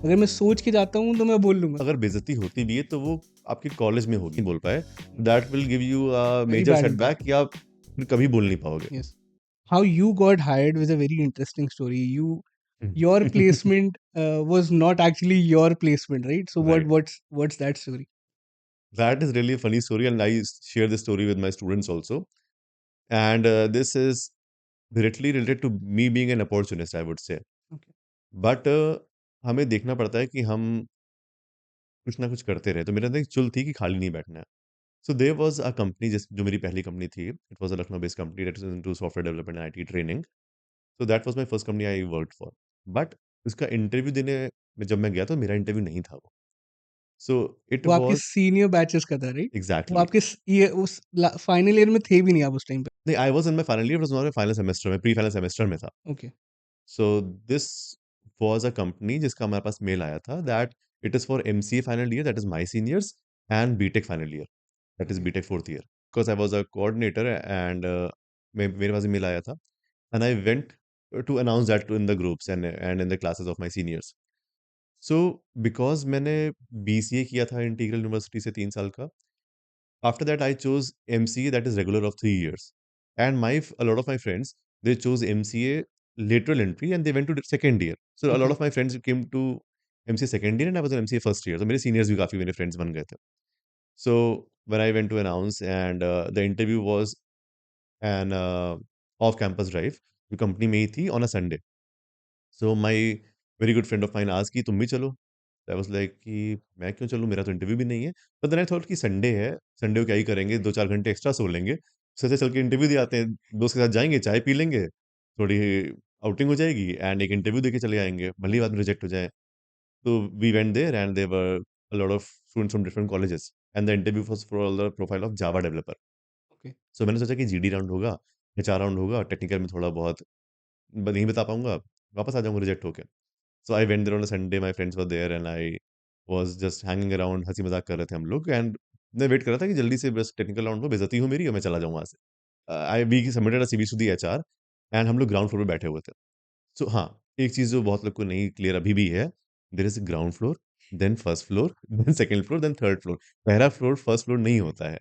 अगर मैं सोच के जाता हूँ तो मैं बोल लूँगा। अगर बेइज्जती होती भी है तो वो आपके कॉलेज में होगी, नहीं बोल पाए, that will give you a very major bad setback impact. कि आप फिर कभी बोल नहीं पाओगे। Yes. How you got hired was a very interesting story. Your placement was not actually your placement, right? So right, what's that story? That is really a funny story and I share this story with my students also and this is directly related to me being an opportunist I would से। Okay. But हमें देखना पड़ता है कि हम कुछ ना कुछ करते रहे। तो मेरे अंदर एक चुल थी कि खाली नहीं बैठना है। So there was a company जिस जो मेरी पहली कंपनी थी, it was a Lucknow based company that is into software development and IT training. So that was my first company I worked for. But उसका इंटरव्यू देने में जब मैं गया तो मेरा इंटरव्यू नहीं था वो। सो इट वो आपके वाज़ सीनियर बैचेस का था, राइट? वो एग्ज़ैक्टली। आपके ये उस फाइनल ईयर में थे भी नहीं आप उस टाइम पे। नहीं, I was in my final year, it was not my final semester में, प्री फाइनल सेमेस्टर में था। Okay. So this was a company जिसका हमारे पास मेल आया था that it is for MCA final year that is my seniors and B Tech final year that is okay. B Tech fourth year. Because I was a coordinator and मेरे पास email आया था and I went to announce that in the groups and in the classes of my seniors. So because मैंने BCA किया था integral university से 3 साल का, after that I chose MCA that is regular of 3 years. And a lot of my friends, they chose MCA lateral entry and they went to the second year. So a lot okay. of my friends came to MCA second year and I was in MCA first year. So मेरे seniors भी काफ़ी मेरे friends बन गए थे. So when I went to announce and the interview was an off campus drive, जो company में ही थी on a Sunday. So my very good friend of mine asked कि तुम भी चलो। आई वाज़ लाइक कि मैं क्यों चलूँ? मेरा तो इंटरव्यू भी नहीं है। बट देन आई थॉट कि संडे है, संडे को क्या ही करेंगे, 2-4 घंटे एक्स्ट्रा सो लेंगे। उससे अच्छा चल के इंटरव्यू दे आते हैं। दोस्त के साथ जाएँगे, चाय पी लेंगे, थोड़ी आउटिंग हो जाएगी एंड एक इंटरव्यू देके चले आएँगे, भले ही बाद में रिजेक्ट हो जाए। तो we went there and there were a lot of students from different colleges and the interview was for the profile of Java developer. Okay. So मैंने सोचा कि जीडी राउंड होगा, एचआर राउंड होगा, टेक्निकल में थोड़ा बहुत नहीं बता पाऊँगा, वापस आ जाऊँगा रिजेक्ट होके। So I went there on a Sunday, my friends were there and I was just hanging around, हँसी मज़ाक कर रहे थे हम लोग एंड मैं वेट कर रहा था कि जल्दी से बस टेक्निकल राउंड हो, बेइज्जती हो मेरी और मैं चला जाऊँ वहाँ से। We submitted a CV to the HR and हम लोग ग्राउंड फ्लोर पे बैठे हुए थे। सो हाँ, एक चीज़ जो बहुत लोग को नहीं क्लियर अभी भी है, there is a ground floor, then first floor, then second floor, then third floor. पहला फ्लोर फर्स्ट फ्लोर नहीं होता है।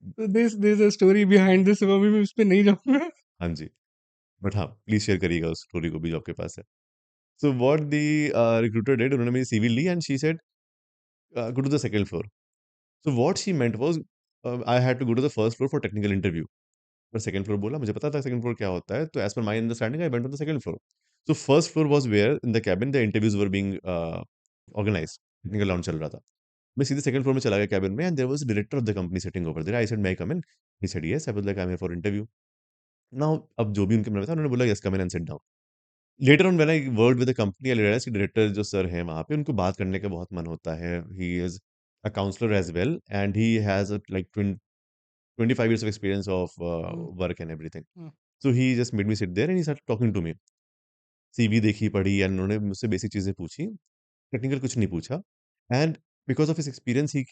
तो this a story behind this, अभी मैं उस पे नहीं जाऊँगा। हाँ जी, बट हाँ, प्लीज़ शेयर करिएगा उस स्टोरी को भी जो आपके पास है। So what the recruiter did, उन्होंने मेरी सीवी ली and she said go to the second floor. So what she meant was I had to go to the first floor for technical interview. पर सेकंड फ्लोर बोला, मुझे पता था second floor क्या होता है, तो as per my understanding I went to the second floor. So first floor was where in the cabin the interviews were being organised, technical round चल रहा था। मैं सीधे सेकंड फ्लोर में चला गया केबिन में and there was a director of the company sitting over there. I said, "may I come in?" He said, "yes." I was like, "I am here for interview." Now अब जो भी उनके मन में था उन्होंने बोला, "yes, come in and sit down." Later on when I worked with the company I realised कि डायरेक्टर जो सर हैं वहाँ पे, उनको बात करने का बहुत मन होता है। He is a counsellor as well and he has like 25 years of experience of hmm, work and everything. Hmm, So he just made me sit there and he started talking to me. CV देखी, पढ़ी and उन्होंने मुझसे basic चीज़ें पूछी, technical कुछ नहीं पूछा and because of his experience he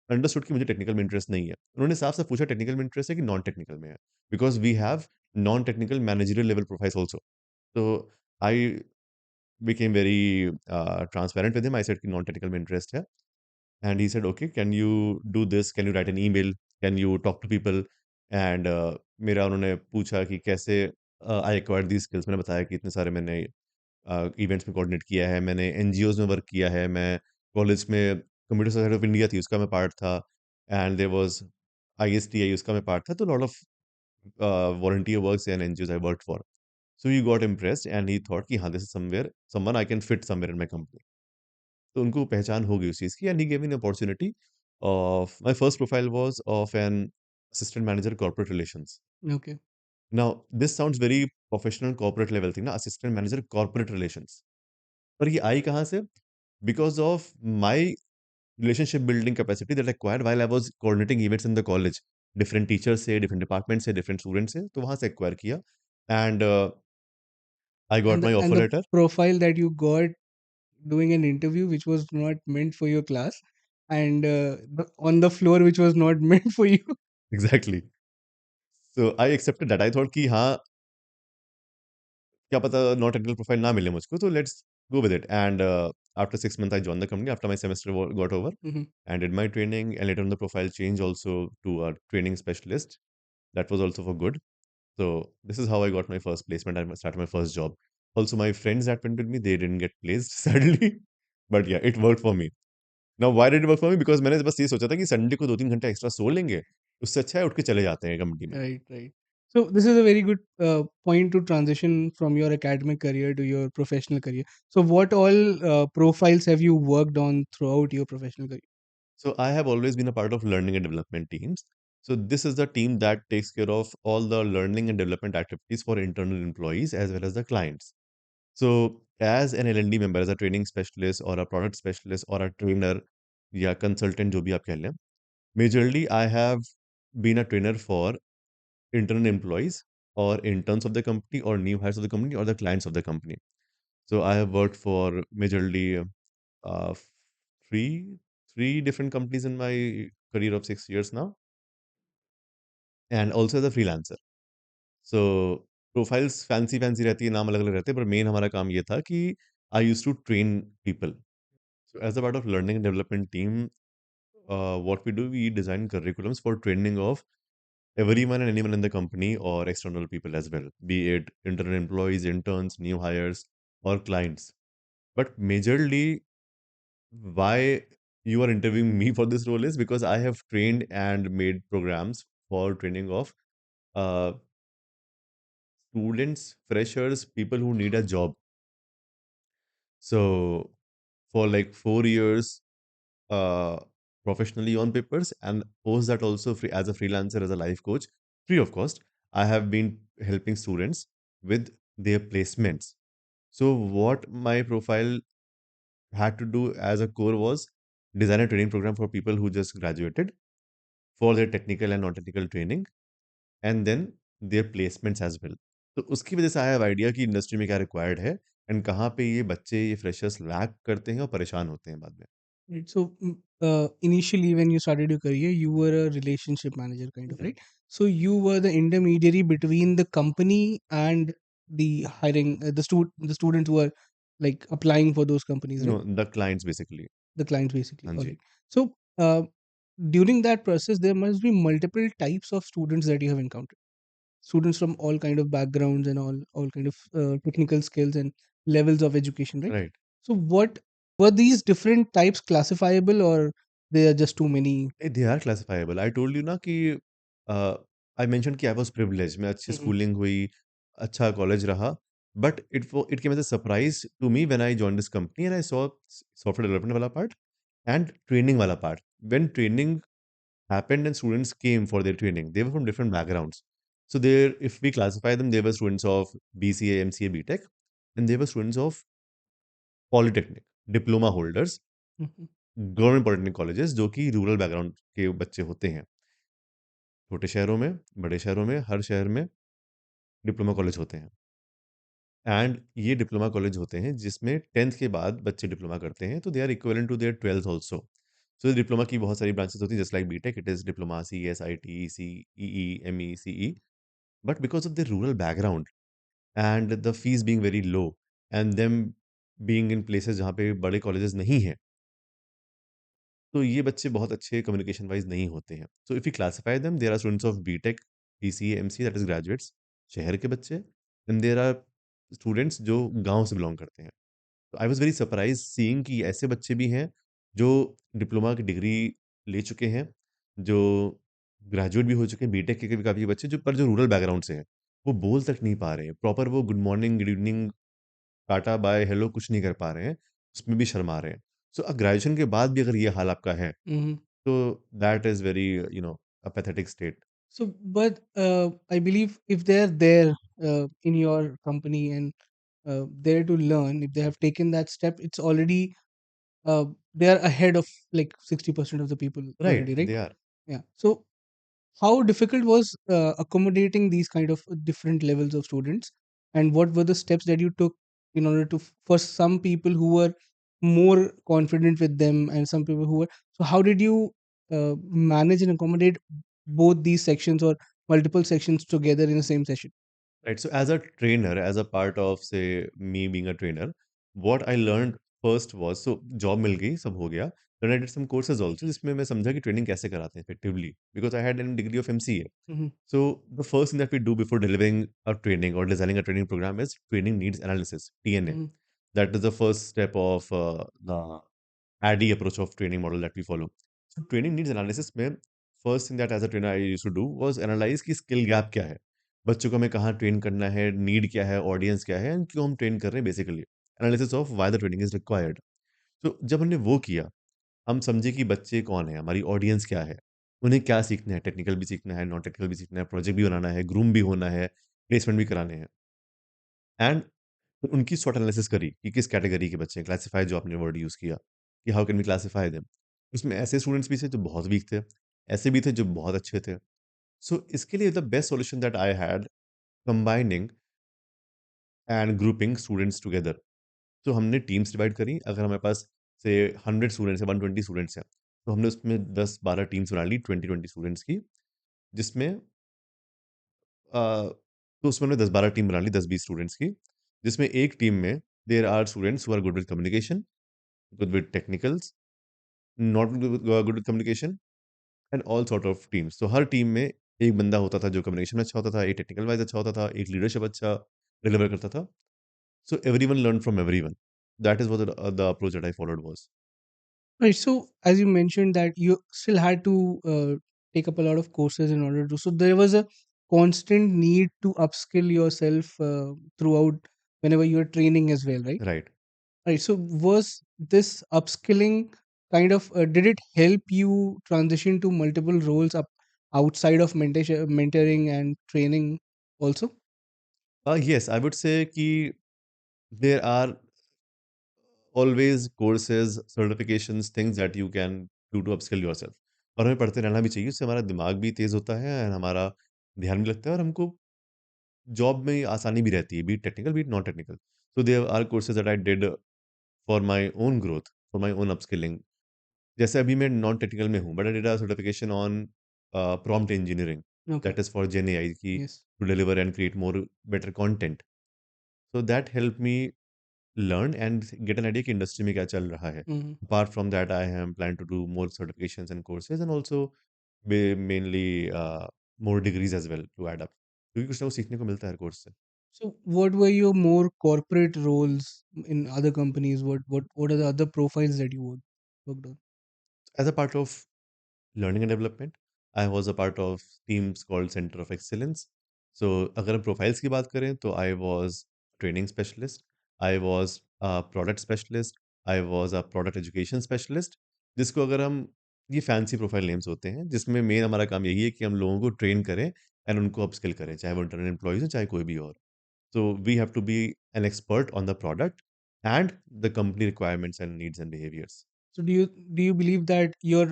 understood कि मुझे टेक्निकल में इंटरेस्ट नहीं है। उन्होंने साफ-साफ पूछा टेक्निकल में इंटरेस्ट है कि नॉन टेक्निकल में है? Because we have non technical managerial level profiles also. तो I became very transparent with him. I said कि नॉन टेक्निकल में इंटरेस्ट है। And he said, "Okay, can you do this? Can you write an email? Can you talk to people?" And मेरा उन्होंने पूछा कि कैसे आई acquired these skills. मैंने बताया कि इतने सारे मैंने इवेंट्स में कोऑर्डिनेट किया है, मैंने एनजीओज़ में वर्क किया है, मैं कॉलेज में कंप्यूटर सोसाइटी ऑफ इंडिया थी, उसका मैं पार्ट था एंड देयर वाज़ आईएसटीआई, उसका मैं पार्ट था। तो lot of volunteer works and NGOs I worked for. So he got impressed and he thought कि हाँ, this is somewhere someone I can fit somewhere in my company. तो उनको पहचान हो गई उस चीज़ की and he gave me an opportunity of my first profile was of an assistant manager corporate relations. Okay. Now this sounds very professional corporate level thing ना, assistant manager corporate relations. पर ये आई कहाँ से? Because of my relationship building capacity that I acquired while I was coordinating events in the college. Different teachers से, different department से, different students से, तो वहाँ से एक्वायर किया and I got my And offer the letter. profile that you got doing an interview which was not meant for your class, and on the floor which was not meant for you. Exactly. So I accepted that. I thought कि हाँ, क्या पता non technical profile ना मिले मुझको, तो let's go with it. And after 6 months, I joined the company after my semester got over Mm-hmm. and did my training. And later on, the profile changed also to a training specialist. That was also for good. So this is how I got my first placement and started my first job. Also, my friends that went with me, they didn't get placed sadly, but yeah, it worked for me. Now, why did it work for me? Because मैंने बस ये सोचा था कि Sunday को 2-3 घंटा extra सो लेंगे, उससे अच्छा है उठ के चले जाते हैं कंपनी में। Right, right. So this is a very good point to transition from your academic career to your professional career. So what all profiles have you worked on throughout your professional career? So I have always been a part of learning and development teams. So this is the team that takes care of all the learning and development activities for internal employees as well as the clients. So as an L&D member, as a training specialist or a product specialist or a trainer या consultant जो भी आप कह लें, majorly I have been a trainer for internal employees or interns of the company or new hires of the company or the clients of the company. So I have worked for majorly uh, three three different companies in my career of 6 years now, and also as a freelancer. So profiles fancy fancy रहती है, नाम अलग अलग रहते हैं, पर main हमारा काम ये था कि I used to train people. So as a part of learning and development team, what we do, we design curriculums for training of everyone and anyone in the company or external people as well, be it internal employees, interns, new hires, or clients. But majorly, why you are interviewing me for this role is because I have trained and made programs for training of uh, students, freshers, people who need a job. So for like 4 years, uh, professionally on papers, and post that also free, as a freelancer, as a life coach, free of cost. I have been helping students with their placements. So what my profile had to do as a core was design a training program for people who just graduated for their technical and non-technical training and then their placements as well. तो उसकी वजह से I have idea कि industry में क्या required है and कहाँ पे ये बच्चे ये फ्रेशर्स लैग करते हैं और परेशान होते हैं बाद में। Right. So initially, when you started your career, you were a relationship manager, kind of, right? So you were the intermediary between the company and the hiring, the students who are like applying for those companies, no right? The clients basically. The clients, basically. हाँ All जी। right. So during that process, there must be multiple types of students that you have encountered. Students from all kind of backgrounds and all kind of technical skills and levels of education, right? Right. So what were these different types classifiable, or they are just too many? They are classifiable. I told you ना कि I mention कि I was privileged, मैं अच्छी Mhm. Schooling हुई, अच्छा college रहा, but it came as a surprise to me when I joined this company and I saw software development वाला part and training वाला part. When training happened and students came for their training, they were from different backgrounds. So there, if we classify them, they were students of BCA, MCA, BTech, and they were students of Polytechnic, diploma holders, Mhm. Government polytechnic colleges जो कि rural background के बच्चे होते हैं। छोटे शहरों में, बड़े शहरों में, हर शहर में डिप्लोमा कॉलेज होते हैं। एंड ये डिप्लोमा कॉलेज होते हैं जिसमें 10th के बाद बच्चे डिप्लोमा करते हैं, तो they are equivalent to their 12th also. So diploma की बहुत सारी ब्रांचेस होती हैं, just like BTech, it is diploma, CS, IT, CEE, ME, CE. But because of their rural background and the fees being very low and them being in places जहाँ पे बड़े colleges नहीं हैं, तो ये बच्चे बहुत अच्छे कम्युनिकेशन वाइज़ नहीं होते हैं। So if you classify them, there are students of BTech, BCA, MCA, that is graduates, शहर के बच्चे, एंड देयर आर स्टूडेंट्स जो गाँव से बिलॉन्ग करते हैं। तो I was very surprise seeing कि ऐसे बच्चे भी हैं जो डिप्लोमा की डिग्री ले चुके हैं, जो ग्रेजुएट भी हो चुके हैं, बीटेक के भी काफ़ी बच्चे जो रूरल बैकग्राउंड से हैं। वो बोल तक नहीं पा रहे हैं। प्रॉपर वो good morning, good evening, tata, bye, hello कुछ नहीं कर पा रहे हैं। उसमें भी शर्मा रहे हैं। सो ग्रेजुएशन के बाद भी अगर ये हाल आपका है, Mhm. तो that is very a pathetic state. So, but I believe if they're there in your company and there to learn, if they have taken that step, it's already uh, they are ahead of like 60% of the people right, already, right? They are. Yeah. So how difficult was accommodating these kind of different levels of students, and what were the steps that you took in order to for some people who were more confident with them and some people who were, so how did you manage and accommodate both these sections or multiple sections together in the same session? Right, so as a trainer, as a part of say me being a trainer, what I learned first was, so job मिल गई, सब हो गया। Then I did some courses also जिसमें मैं समझा कि training कैसे कराते हैं effectively, because I had an degree of MCA. Mhm. So the first thing that we do before delivering a training or designing a training program is training needs analysis, TNA. Mhm. That is the first step of the ADDIE approach of training model that we follow. So training needs analysis में first thing that as a trainer I used to do was analyze कि skill gap क्या है, बच्चों को हमें कहाँ train करना है, नीड क्या है, ऑडियंस क्या है, and क्यों हम ट्रेन कर रहे हैं basically, analysis of why the training is required. तो जब हमने वो किया, हम समझे कि बच्चे कौन है, हमारी ऑडियंस क्या है, उन्हें क्या सीखना है, टेक्निकल भी सीखना है, नॉन टेक्निकल भी सीखना है, प्रोजेक्ट भी बनाना है, ग्रूम भी होना है, प्लेसमेंट भी कराने हैं, एंड उनकी स्वॉट एनालिसिस करी कि किस कैटेगरी के बच्चे हैं, क्लासिफाई जो आपने वर्ड यूज़ किया कि how can we classify them. उसमें ऐसे स्टूडेंट्स भी थे जो बहुत वीक थे, ऐसे भी थे जो बहुत अच्छे थे। सो इसके लिए the best solution that I had combining and grouping students together. तो हमने टीम्स डिवाइड करी, अगर हमारे पास से 100 स्टूडेंट्स हैं, 120 स्टूडेंट्स हैं, तो हमने उसमें 10-12 टीम्स बना ली 20-20 स्टूडेंट्स की, जिसमें तो उसमें हमने 10-12 टीम बना ली 10-20 स्टूडेंट्स की, जिसमें एक टीम में there are students who are good with communication, good with technicals, not good with communication, and all sort of teams. तो हर टीम में एक बंदा होता था जो कम्युनिकेशन में अच्छा होता था, एक टेक्निकल वाइज अच्छा होता था, एक लीडरशिप अच्छा डिलीवर करता था। So everyone learn from everyone. That is what the approach that I followed was. Right. So, as you mentioned that you still had to take up a lot of courses in order to. So there was a constant need to upskill yourself throughout whenever you are training as well, right? Right. Right. So was this upskilling kind of did it help you transition to multiple roles up outside of mentoring and training also? Yes, I would say कि there are always courses, certifications, things that you can do to upskill yourself, और हमें पढ़ते रहना भी चाहिए, उससे हमारा दिमाग भी तेज़ होता है एंड हमारा ध्यान भी लगता है और हमको जॉब में आसानी भी रहती है, be it technical, be it non technical. So there are courses that I did for my own growth, for my own upskilling. जैसे अभी मैं नॉन टेक्निकल में हूँ, but I did a certification on prompt engineering, Okay. That is for gen AI की Yes. To deliver and create more better content. So that help me learn and get an idea कि industry में क्या चल रहा है। Hmm. Apart from that, I am planning to do more certifications and courses and also mainly more degrees as well to add up। क्योंकि कुछ ना कुछ सीखने को मिलता है हर कोर्स से। So what were your more corporate roles in other companies? What are the other profiles that you worked on? As a part of learning and development, I was a part of teams called Center of Excellence। So अगर हम profiles की बात करें तो I was training specialist, I was a product specialist, I was a product education specialist, जिसको अगर हम ये फैंसी प्रोफाइल नेम्स होते हैं जिसमें मेन हमारा काम यही है कि हम लोगों को ट्रेन करें एंड उनको अपस्किल करें, चाहे वो इंटरनल एम्प्लॉयज़ हो चाहे कोई भी और। So we have to be an expert on the product and the company requirements and needs and behaviors। So do you believe that your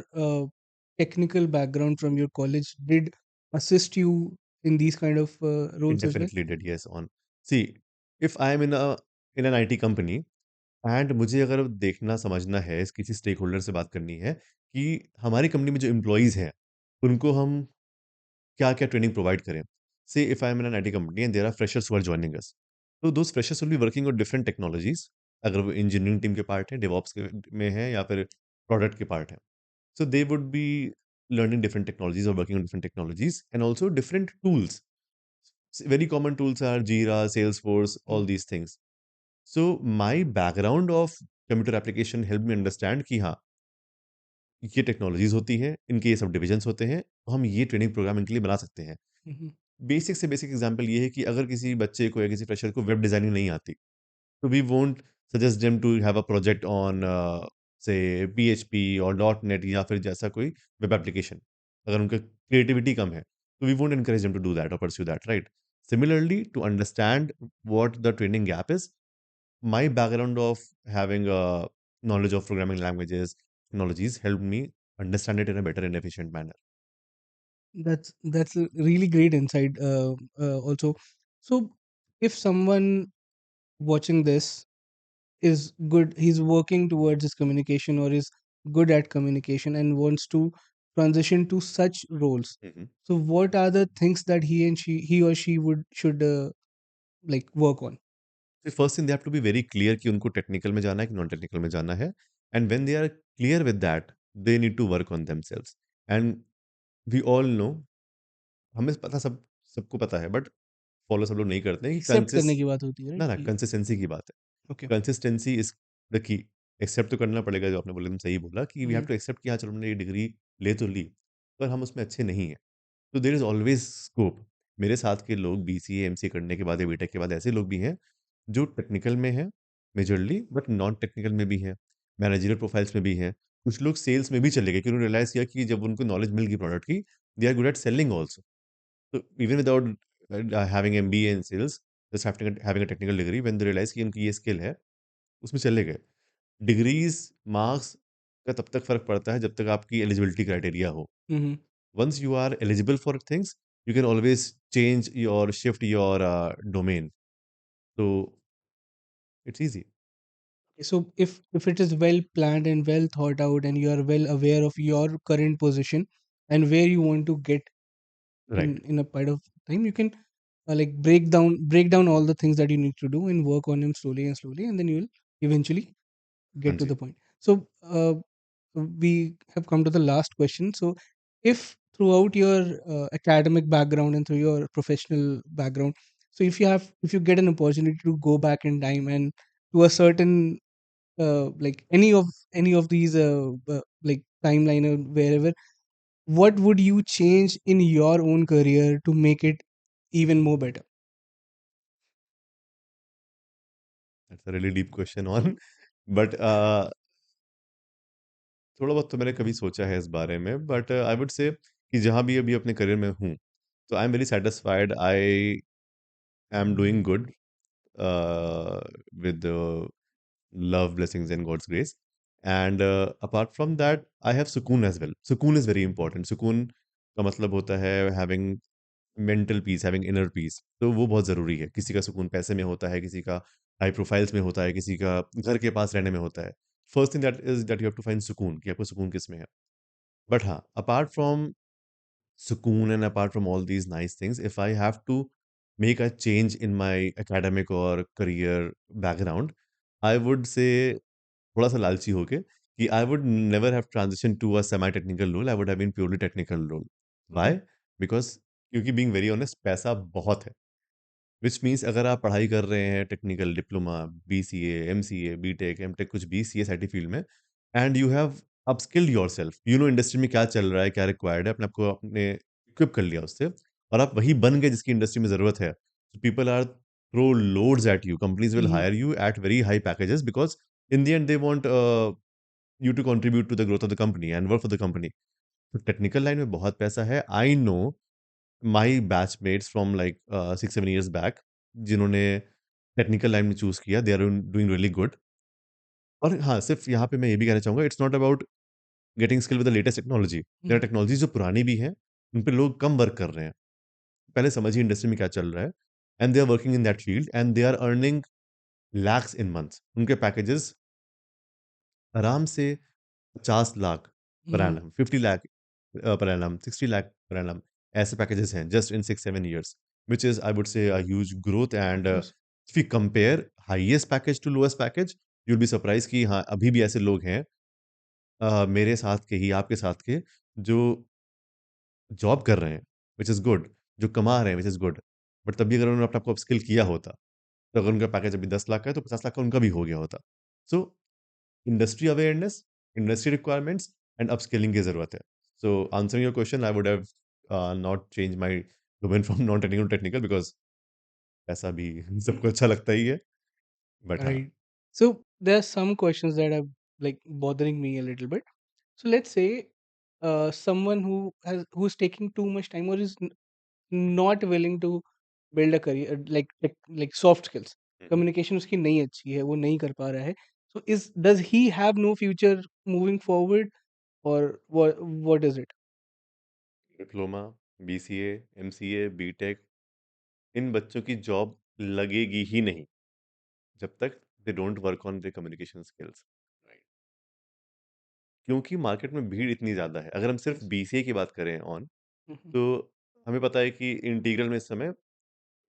technical background from your college did assist you in these kind of It roles as well? definitely did, yes, on see, if I am in an IT company and मुझे अगर देखना समझना है, किसी stake holder से बात करनी है कि हमारी कंपनी में जो एम्प्लॉइज़ हैं, उनको हम क्या-क्या ट्रेनिंग प्रोवाइड करें। Say if I am in an IT company and there are freshers who are joining us, तो those freshers will be working on different technologies, अगर वो इंजीनियरिंग टीम के पार्ट हैं, डेवऑप्स के में हैं या फिर प्रोडक्ट के पार्ट हैं। So they would be learning different technologies or working on different technologies and also different tools. Very common tools are Jira, Salesforce, Mm. all these things. So my background of computer application helped me understand कि हाँ, ये technologies होती हैं, इनके ये सब divisions होते हैं, तो हम ये ट्रेनिंग प्रोग्राम इनके लिए बना सकते हैं। Mhm. बेसिक से बेसिक एग्ज़ाम्पल ये है कि अगर किसी बच्चे को या किसी फ्रेशर को वेब डिज़ाइनिंग नहीं आती, so we won't suggest them to have a project on say PHP और .NET या फिर जैसा कोई वेब एप्लीकेशन। अगर उनका क्रिएटिविटी कम है, तो we won't encourage them to do that or pursue that, right? Similarly, to understand what the training gap is, my background of having a knowledge of programming languages, technologies helped me understand it in a better and efficient manner. That's a really great insight. Also, so if someone watching this is good, he's working towards his communication or is good at communication and wants to transition to such roles. Mhm. So what are the things that he or she would should like work on? First thing they have to be very clear कि उनको technical में जाना है कि non technical में जाना है, and when they are clear with that, they need to work on themselves. And we all know, हमें पता, सबको पता है, बट फॉलो सब लोग नहीं करते हैं कि एक्सेप्ट करने की बात होती है, राइट? ना कि कंसिस्टेंसी की बात है। Okay. Consistency is the key. Accept तो करना पड़ेगा, जो आपने बोला एकदम सही बोला, कि we have hmm. To accept कि हाँ चलो हमने ये डिग्री ले तो ली, पर हम उसमें अच्छे नहीं हैं। तो देयर इज ऑलवेज स्कोप। मेरे साथ के लोग बीसीए एमसीए करने के बाद या बीटेक के बाद ऐसे लोग भी हैं जो टेक्निकल में हैं मेजरली, बट नॉन टेक्निकल में भी हैं, मैनेजरियल प्रोफाइल्स में भी हैं। कुछ लोग सेल्स में भी चले गए, कि उन्होंने रियलाइज किया कि जब उनको नॉलेज मिल गई प्रोडक्ट की, they are good at selling also. So even without having MBA in sales, just having a technical degree, when they realize कि उनकी ये स्किल है, उसमें चले गए। डिग्रीज, मार्क्स का तब तक फर्क पड़ता है जब तक आपकी एलिजिबिलिटी क्राइटेरिया हो। हम्म। Once you are eligible for things, you can always change your shift your domain. तो it's easy. So if it is well planned and well thought out, and you are well aware of your current position and where you want to get right. in a part of time, you can like break down all the things that you need to do and work on them slowly and slowly, and then you will eventually हाँ get to जी। the point. So we have come to the last question. So if throughout your academic background and through your professional background, so if you get an opportunity to go back in time and to a certain like any of these like timeline or wherever, what would you change in your own career to make it even more better? That's a really deep question on, but थोड़ा बहुत तो मैंने कभी सोचा है इस बारे में, बट आई वुड से कि जहाँ भी अभी अपने करियर में हूँ, तो I am very satisfied, I am doing good with love, blessings, and God's grace. And apart from that, I have sukoon as well. Sukoon is very important. सुकून का मतलब होता है having mental peace, having inner peace. तो वो बहुत ज़रूरी है। किसी का सुकून पैसे में होता है, किसी का हाई प्रोफाइल्स में होता है, किसी का घर के पास रहने में होता है। First thing that is that you have to find सुकून, कि आपको सुकून किस में है। बट हाँ, apart from sukoon and apart from all these nice things, if I have to make a change in my academic or career background, I would say, थोड़ा सा लालची होके, कि I would never have transitioned to a semi technical role, I would have been purely technical role. Why? Okay. Because क्योंकि being very honest, पैसा बहुत है, which means अगर आप पढ़ाई कर रहे हैं technical diploma, BCA, MCA, BTech, MTech, कुछ भी सीएस आईटी फील्ड में, and you have upskilled yourself, you know industry में क्या चल रहा है, क्या रिक्वायर्ड है, अपने आप को अपने इक्विप कर लिया उससे, और आप वही बन गए जिसकी इंडस्ट्री में ज़रूरत है। People are throw loads at you, companies will Mhm. Hire you at very high packages, because in the end they want you to contribute to the growth of the company and work for the company. तो technical line में बहुत पैसा है। I know my batchmates from like 6-7 years back, जिन्होंने technical line में choose किया, they are doing really good. और हाँ, सिर्फ़ यहाँ पे मैं ये भी कहना चाहूँगा, it's not about getting skill with the latest technology. There are Mhm. Technologies जो पुरानी भी हैं, उन पे लोग कम वर्क कर रहे हैं। पहले समझिए इंडस्ट्री में क्या चल रहा है, and they are working in that field and they are earning lakhs in months. उनके पैकेजेज़ आराम से 50 लाख पर Mhm. Annum, 50 lakh per annum, 60 lakh per annum, ऐसे पैकेजेस हैं just in 6-7 years, which is I would say a huge growth. Of And course. if you compare highest package to lowest package, you'll be surprised कि हाँ अभी भी ऐसे लोग हैं, मेरे साथ के ही, आपके साथ के, जो जॉब कर रहे हैं, विच इज़ गुड, जो कमा रहे हैं, विच इज़ गुड, बट तब भी अगर उन्होंने अपने आप को अपस्किल किया होता, तो अगर उनका पैकेज अभी 10 लाख का है तो 50 लाख का उनका भी हो गया होता। So industry awareness, industry requirements and upskilling की ज़रूरत है। So answering your question, I would have not change my domain from non technical to technical, because पैसा भी सबको अच्छा लगता ही है। बट हाँ, Right. So there are some questions that are like bothering me a little bit. So let's say someone who's taking too much time or is not willing to build a career like soft skills. Hmm, hmm. Communication उसकी नहीं अच्छी है, वो नहीं कर पा रहा है. So is does he have no future moving forward, or what is it? Diploma, BCA, MCA, BTech, इन बच्चों की जॉब लगेगी ही नहीं, जब तक they don't work on their communication skills. Right. क्योंकि मार्केट में भीड़ इतनी ज़्यादा है। अगर हम सिर्फ़ Yes. बीसीए की बात करें ऑन, Mhm. तो हमें पता है कि इंटीग्रल में इस समय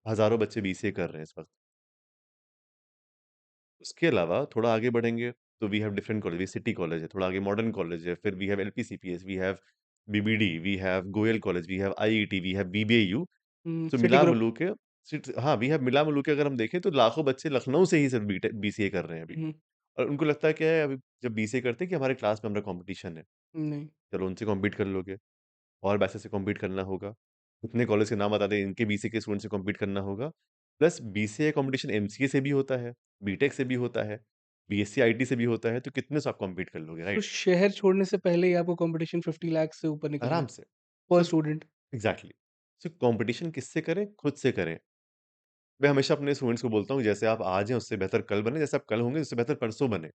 हज़ारों बच्चे बीसीए कर रहे हैं इस वक़्त। उसके अलावा थोड़ा आगे बढ़ेंगे तो we have different college, city college है, थोड़ा आगे मॉडर्न कॉलेज है, फिर we have LPCPS, we have BBD, we have Goyal college, we have IIT, we have BBAU. तो सिटी ग्रुप। मिला-मिलू के हाँ, वी हैव मिला-मिलू के अगर हम देखें तो लाखों बच्चे लखनऊ से ही सिर्फ बीसीए कर रहे हैं अभी। हुँ, और उनको लगता है क्या है अभी जब बीसीए करते हैं कि हमारे क्लास में हमारा कॉम्पिटिशन है। नहीं। चलो उनसे कॉम्पीट कर लोगे, और बैचेस से कॉम्पीट करना होगा। इतने कॉलेज के नाम बता दें, इनके बीसीए के स्टूडेंट से कॉम्पीट करना होगा। प्लस बीसीए कॉम्पिटिशन एमसीए से भी होता है, बीटेक से भी होता है, बीएससी आईटी से भी होता है, तो कितने से आप कॉम्पीट कर लोगे, तो राइट? शहर छोड़ने से पहले ही आपको कंपटीशन 50 लाख से ऊपर निकल रहा आराम है से। पर सो स्टूडेंट। एग्ज़ैक्टली। सो कॉम्पिटिशन किससे करें? खुद से करें। मैं हमेशा अपने स्टूडेंट्स को बोलता हूँ, जैसे आप आज हैं, उससे बेहतर कल बनें, जैसे आप कल होंगे, उससे बेहतर परसों बनें।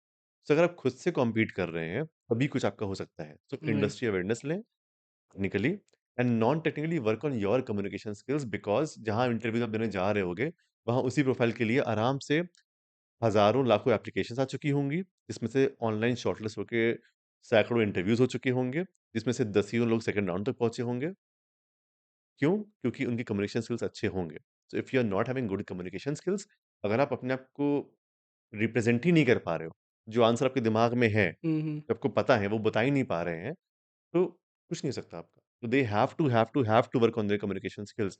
सो अगर आप खुद से कॉम्पीट कर रहे हैं, तभी कुछ आपका हो सकता है। सो राइट। इंडस्ट्री अवेयरनेस लें, technically and non technically work on your communication skills because जहाँ इंटरव्यूज़ आप देने जा रहे होगे, वहाँ उसी प्रोफ़ाइल के लिए आराम से हज़ारों, लाखों एप्लीकेशंस आ चुकी होंगी, जिसमें से ऑनलाइन शॉर्टलिस्ट होके सैकड़ों इंटरव्यूज़ हो चुके होंगे, जिसमें से दसियों लोग सेकंड राउंड तक पहुँचे होंगे। क्यों? क्योंकि उनकी कम्युनिकेशन स्किल्स अच्छे होंगे। So if you are not having good communication skills, अगर आप अपने आप को रिप्रेज़ेंट ही नहीं कर पा रहे हो, जो आंसर आपके दिमाग में है, हुँ, हुँ। जो आपको पता है, वो बता ही नहीं पा रहे हैं, तो कुछ नहीं हो सकता आपका। तो they have to work on their communication skills.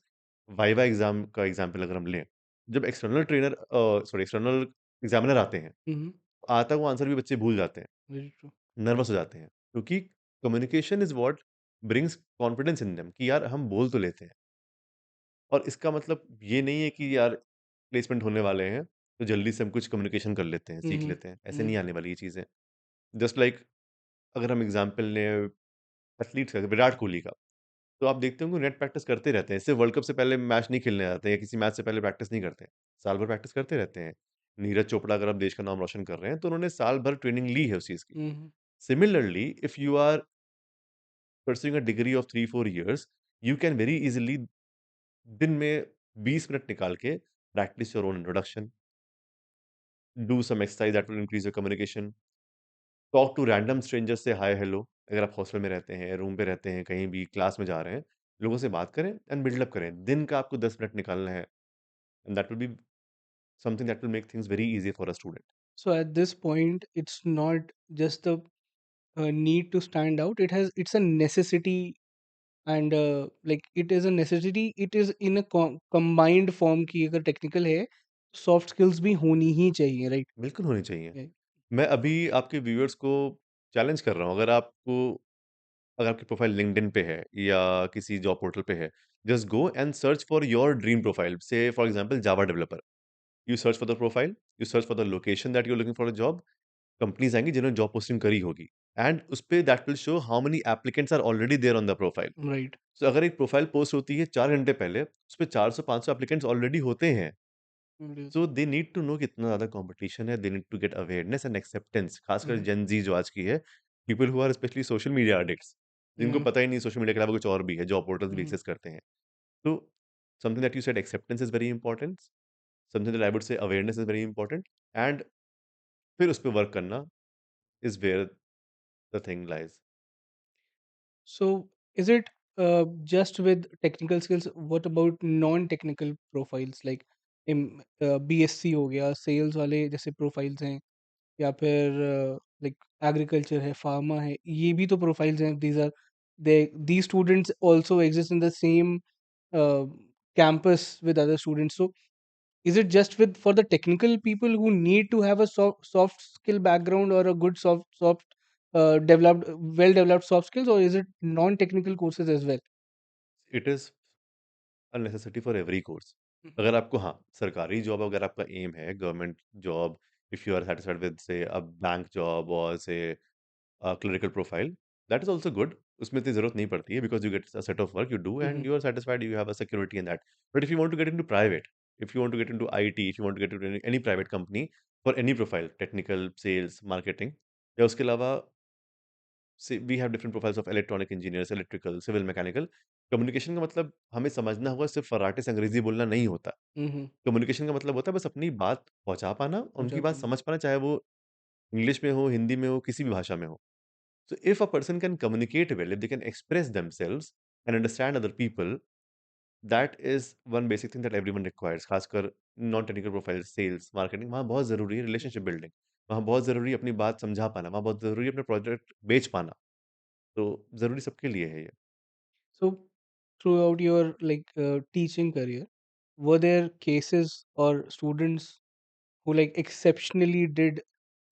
Viva exam का एग्ज़ाम्पल अगर हम लें, जब एक्सटर्नल एग्ज़ामिनर आते हैं, हुँ, हुँ। आता हुआ आंसर भी बच्चे भूल जाते हैं, वेरी ट्रू। नर्वस हो जाते हैं, क्योंकि communication is what brings confidence in them कि यार हम बोल तो लेते हैं। और इसका मतलब ये नहीं है कि यार प्लेसमेंट होने वाले हैं, तो जल्दी से हम कुछ कम्युनिकेशन कर लेते हैं, हुँ, सीख हुँ। लेते हैं, ऐसे हुँ, नहीं आने वाली ये चीज़ें। जस्ट लाइक अगर हम एग्ज़ाम्पल लें एथलीट्स का, विराट कोहली का, तो आप देखते होंगे नेट प्रैक्टिस करते रहते हैं। सिर्फ वर्ल्ड कप से पहले मैच नहीं खेलने जाते हैं या किसी मैच से पहले प्रैक्टिस नहीं करते हैं। साल भर प्रैक्टिस करते रहते हैं। नीरज चोपड़ा अगर आप देश का नाम रोशन कर रहे हैं, तो उन्होंने साल भर ट्रेनिंग ली है उस चीज़ की। हुँ, हुँ। Similarly if you are pursuing a degree of 3-4 years, you can very easily दिन में 20 मिनट निकाल के practice your own introduction, do some exercise that will increase your communication, talk to random strangers से हाय हेलो। अगर आप hostel में रहते हैं, रूम पे रहते हैं, कहीं भी क्लास में जा रहे हैं, लोगों से बात करें एंड बिल्ड अप करें। दिन का आपको 10 मिनट निकालना है and that will be something that will make things very easy for a student. So at this point, it's not just the need to stand out. It's a necessity, and like it is a necessity. It is in a combined form कि अगर technical है, soft skills भी होनी ही चाहिए, right? बिल्कुल होनी चाहिए। Yeah. मैं अभी आपके व्यूअर्स को चैलेंज कर रहा हूँ, अगर आपकी प्रोफाइल लिंक्डइन पे है या किसी जॉब पोर्टल पे है, just go and search for your dream profile. Say for example Java developer. You search for the profile, you search for the location that you are looking for a job. Companies आएँगी जिन्होंने job posting करी होगी and उसपे that will show how many applicants are already there on the profile. Right. So अगर एक profile post होती है 4 घंटे पहले, उसपे 400-500 एप्लीकेंट्स ऑलरेडी होते हैं। It is. So they need to know कि इतना ज़्यादा कॉम्पिटिशन है, they need to get awareness and acceptance, खासकर Mhm. जेन ज़ी जो आज की है, people who are specially social media addicts, जिनको Mhm. पता ही नहीं सोशल मीडिया के अलावा कुछ और भी है, जॉब पोर्टल्स भी Mhm. एक्सेस करते हैं। तो something that you said acceptance is very important, something that I would say awareness is very important and फिर उस पे वर्क करना is where the thing lies. So, is it just with technical skills? What about non-technical profiles like BSc हो गया, sales वाले जैसे profiles हैं, या फिर like agriculture है, pharma है, ये भी तो profiles हैं. These students also exist in the same uh, campus with other students. So, is it just with for the technical people who need to have a soft skill background or a good soft developed well developed soft skills, or is it non-technical courses as well? It is a necessity for every course. Mhm. अगर आपको हाँ, सरकारी job अगर आपका aim है, government job, if you are satisfied with say a bank job और say clerical profile, that is also good. उसमें इतनी ज़रूरत नहीं पड़ती है because you get a set of work you do and Mhm. You are satisfied, you have a security in that. But if you want to get into private, if you want to get into IT, if you want to get into any private company for any profile, technical, sales, marketing या उसके अलावा से we have different profiles of electronic engineers, electrical, civil, mechanical. Communication का मतलब हमें समझना होगा सिर्फ फर्राटे से अंग्रेज़ी बोलना नहीं होता। Mhm. कम्युनिकेशन का मतलब होता है बस अपनी बात पहुँचा पाना, उनकी बात जापान. समझ पाना, चाहे वो इंग्लिश में हो, हिंदी में हो, किसी भी भाषा में हो। So if a person can communicate well, if they can express themselves and understand other people, that is one basic thing that everyone requires, खासकर non technical profile, sales, marketing, वहाँ बहुत ज़रूरी है रिलेशनशिप बिल्डिंग। वहाँ बहुत ज़रूरी है अपनी बात समझा पाना, वहाँ बहुत ज़रूरी है अपने प्रोजेक्ट बेच पाना। तो ज़रूरी सबके लिए है ये। So, throughout your teaching career, were there cases or students who like exceptionally did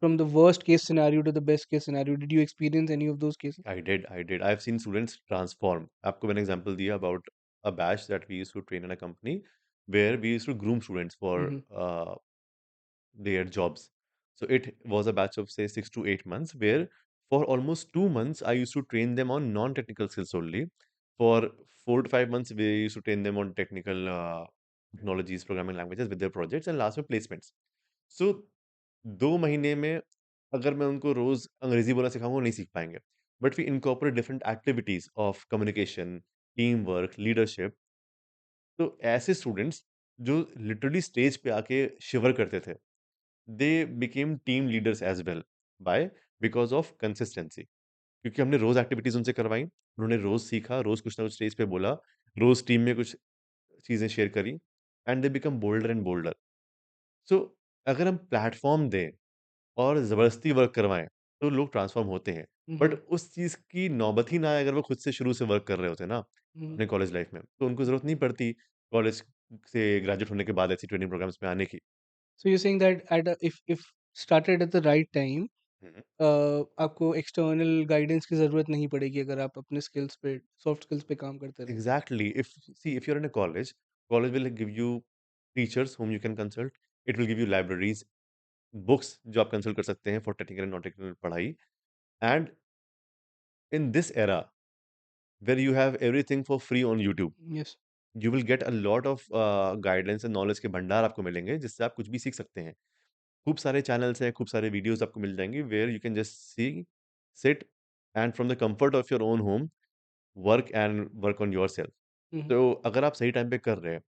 from the worst case scenario to the best case scenario? Did you experience any of those cases? I did I have seen students transform. आपको मैंने example दिया about a batch that we used to train in a company where we used to groom students for Mm-hmm. their jobs. So it was a batch of say 6 to 8 months where for almost 2 months I used to train them on non-technical skills only. For 4 to 5 months we used to train them on technical technologies, programming languages with their projects and last में placements. So 2 महीने में अगर मैं उनको रोज अंग्रेजी बोलना सिखाऊंगा वो नहीं सीख पाएंगे. But we incorporate different activities of communication, team work, leadership. तो ऐसे स्टूडेंट्स जो लिटरली स्टेज पे आके शिवर करते थे, they became team leaders as well. By because of consistency. क्योंकि हमने रोज एक्टिविटीज उनसे करवाई, उन्होंने रोज सीखा, रोज कुछ ना कुछ स्टेज पे बोला, रोज टीम में कुछ चीजें शेयर करी, and they become bolder and bolder. So अगर हम प्लेटफॉर्म दें और जबरदस्ती वर्क करवाएं तो लोग ट्रांसफॉर्म होते हैं. But Mm-hmm. उस चीज की नौबत ही ना आए अगर वो खुद से शुरू से वर्क कर रहे होते ना Mm-hmm. अपने कॉलेज लाइफ में, तो उनको जरूरत नहीं पड़ती कॉलेज से ग्रेजुएट होने के बाद ऐसी ट्रेनिंग प्रोग्राम्स में आने की. So you're saying that if started at the right time, आपको एक्सटर्नल गाइडेंस की ज़रूरत नहीं पड़ेगी अगर आप अपने स्किल्स पे सॉफ्ट स्किल्स पे काम करते रहे। Exactly. If you are in a college, college will give you teachers whom you can consult. It will give you libraries, books जो आप कंसल्ट कर सकते हैं for technical and non technical पढ़ाई. And in this era where you have everything for free on YouTube, yes. You will get a lot of guidance and knowledge के भंडार आपको मिलेंगे जिससे आप कुछ भी सीख सकते हैं. खूब सारे चैनल्स हैं, खूब सारे वीडियोस आपको मिल जाएंगे where you can just see, sit, and from the comfort of your own home work on your self. हुँ, तो अगर आप सही टाइम पे कर रहे हैं,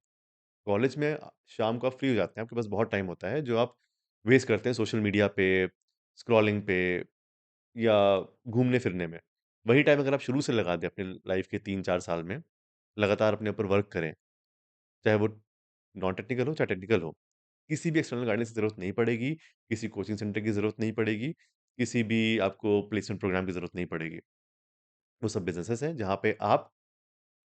कॉलेज में शाम को आप फ्री हो जाते हैं, आपके पास बहुत टाइम होता है जो आप वेस्ट करते हैं सोशल मीडिया पे, स्क्रॉलिंग पे, या घूमने फिरने में. वही टाइम अगर आप शुरू से लगा दें अपनी लाइफ के 3-4 साल में, लगातार अपने ऊपर वर्क करें, चाहे वो नॉन टेक्निकल हो चाहे टेक्निकल हो, किसी भी एक्सटर्नल गाइडेंस की ज़रूरत नहीं पड़ेगी, किसी कोचिंग सेंटर की ज़रूरत नहीं पड़ेगी, किसी भी आपको प्लेसमेंट प्रोग्राम की ज़रूरत नहीं पड़ेगी. वो सब बिज़नेसेस हैं जहाँ पे आप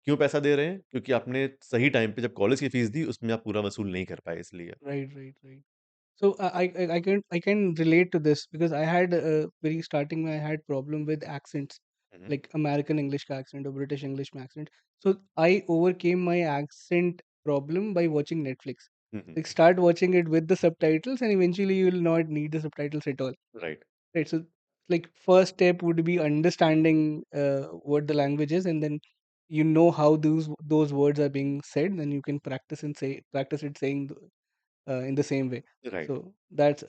क्यों पैसा दे रहे हैं? क्योंकि आपने सही टाइम पे जब कॉलेज की फीस दी, उसमें आप पूरा वसूल नहीं कर पाए इसलिए. Right, right, right. So I can relate to this because I had very starting में I had problem with accents, hmm, hmm. like American English का accent or British English में accent. So I overcame my accent problem by watching Netflix. Hmm, hmm. Like start watching it with the subtitles and eventually you will not need the subtitles at all. Right. Right. So, like, first step would be understanding what the language is, and then you know how those words are being said. Then you can practice it saying in the same way. Right. So that's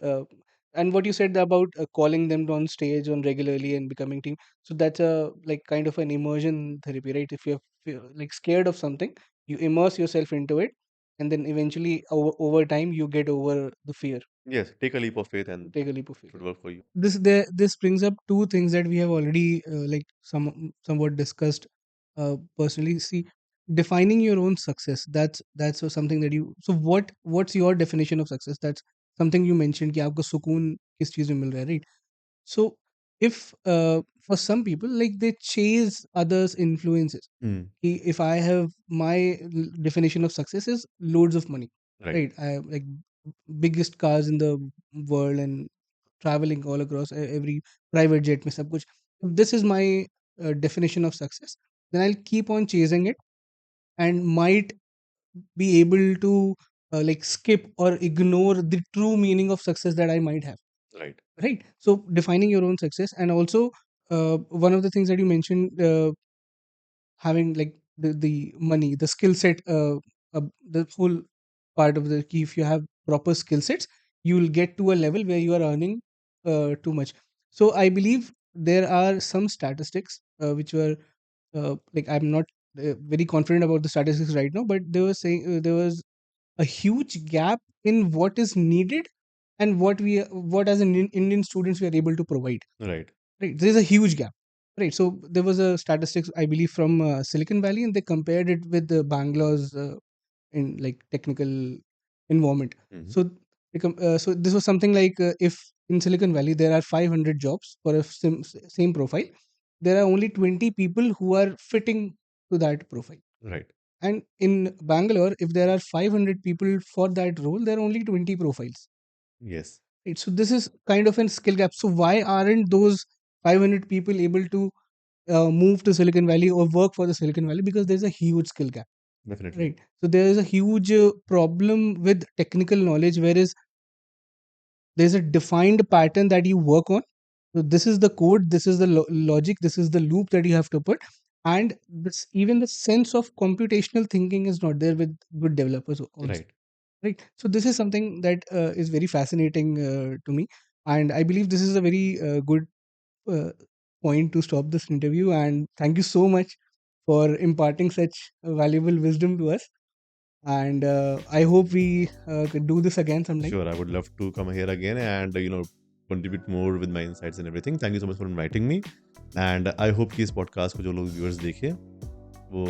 and what you said about calling them on stage on regularly and becoming team. So that's a like kind of an immersion therapy, right? If you're like scared of something, you immerse yourself into it, and then eventually over time you get over the fear. Yes, take a leap of faith and Take a leap of it faith. Would work for you. This brings up two things that we have already somewhat discussed personally. See, defining your own success, that's something that you, so what's your definition of success? That's something you mentioned कि आपको सुकून किस चीज में मिल रहा है, right? So if for some people like they chase others influences, hmm. if I have my definition of success is loads of money, right. right? I have like biggest cars in the world and traveling all across every private jet में सब कुछ. If this is my definition of success, then I'll keep on chasing it and might be able to like skip or ignore the true meaning of success that I might have, right. right? So defining your own success, and also one of the things that you mentioned, having like the money, the skill set, the whole part of the key. If you have proper skill sets, you will get to a level where you are earning too much. So I believe there are some statistics which were like, I'm not very confident about the statistics right now, but they were saying there was a huge gap in what is needed and what as an Indian students we are able to provide. Right. Right, there is a huge gap. Right. So there was a statistics, I believe, from Silicon Valley, and they compared it with Bangalore's in like technical environment. Mhm. So so this was something like if in Silicon Valley there are 500 jobs for a same profile, there are only 20 people who are fitting to that profile. Right. And in Bangalore, if there are 500 people for that role, there are only 20 profiles. Yes, Right? So this is kind of a skill gap. So why aren't those 500 people able to move to Silicon Valley or work for the Silicon Valley? Because there's a huge skill gap. definitely. Right. So there is a huge problem with technical knowledge, whereas there's a defined pattern that you work on. So this is the code, this is the logic, this is the loop that you have to put, and this even the sense of computational thinking is not there with good developers also. Right. Right. So this is something that is very fascinating to me, and I believe this is a very good uh, point to stop this interview. And thank you so much for imparting such valuable wisdom to us. And I hope we could do this again sometime. Sure, I would love to come here again and contribute more with my insights and everything. Thank you so much for inviting me. And I hope कि इस podcast को जो लोग viewers देखें वो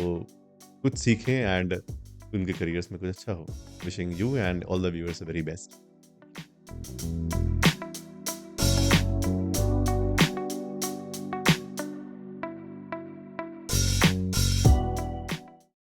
कुछ सीखें and उनके करियर्स में कुछ अच्छा हो. Wishing you and all the viewers the very best.